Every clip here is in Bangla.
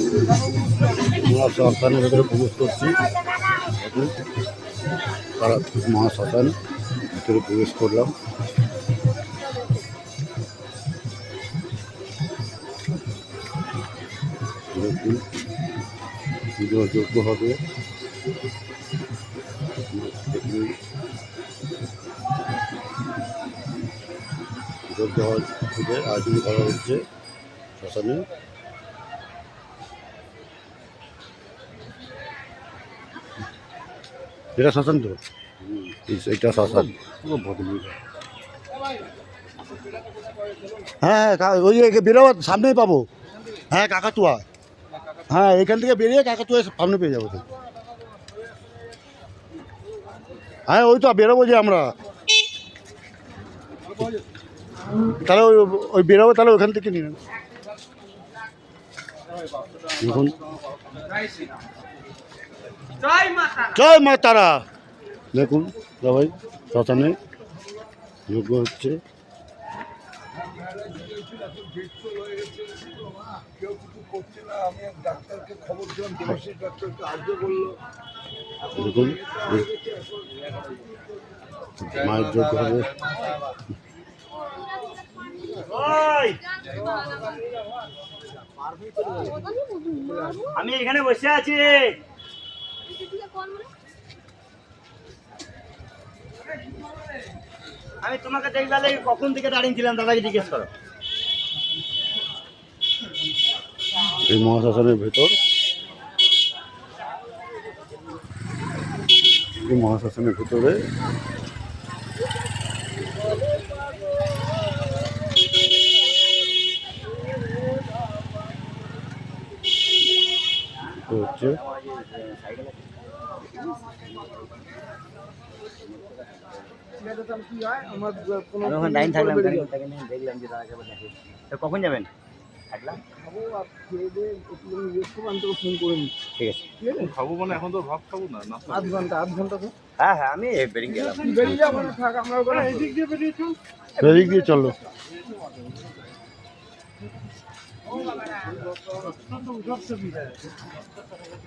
আমরা শ্মশানের ভেতরে প্রবেশ করছি। তারা মহাশ্মশান ভিতরে প্রবেশ করলাম। দেখুন পুজো যোগ্য হবে। যোগ্য পুজোর আয়োজন করা হচ্ছে শ্মশানে। এটা শ্মশান তো, এটা শ্মশান। হ্যাঁ হ্যাঁ, ওই বেরোবার সামনেই পাবো। হ্যাঁ কাকাতুয়া, হ্যাঁ এখান থেকে বেরিয়ে কাকাতুয়া সামনে পেয়ে যাবো। হ্যাঁ ওই তো বেরোবো যে আমরা, তাহলে ওই বেরোবো, তাহলে ওখান থেকে নিয়ে নেব। দেখুন জয় মা তারা। দেখুন সবাই শ্মশানে যোগ্য হচ্ছে। দেখুন মায়ের যোগ্য হবে। আমি এখানে বসে আছি। আমি তোমাকে দেখলে কখন থেকে দাঁড়িয়েছিলাম, দাদাকে জিজ্ঞেস করো। এই মহাশ্মশানের ভেতর, এই মহাশ্মশানের ভেতরে হচ্ছে কখন যাবেন? ঠিক আছে খাবো মানে এখন তো ভাত খাবো না, আধ ঘন্টা তো। হ্যাঁ হ্যাঁ, আমি বেরিয়ে গেলাম। বেরিয়ে যাবো না, থাক আমরা ওখানে এদিক দিয়ে বেরিয়েছি। এদিক দিয়ে চলো।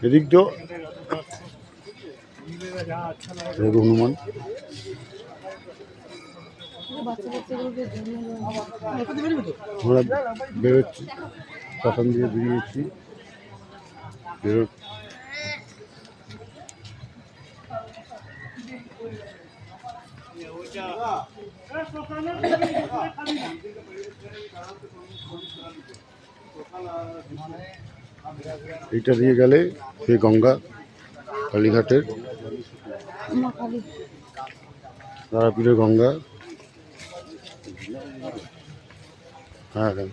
এদিক তো হনুমান। আমরা বেরোচ্ছি, শ্মশান দিয়ে বেরিয়েছি। এইটা দিয়ে গেলে সেই গঙ্গা কালীঘাটের, তারাপীঠের গঙ্গা। হ্যাঁ হ্যাঁ।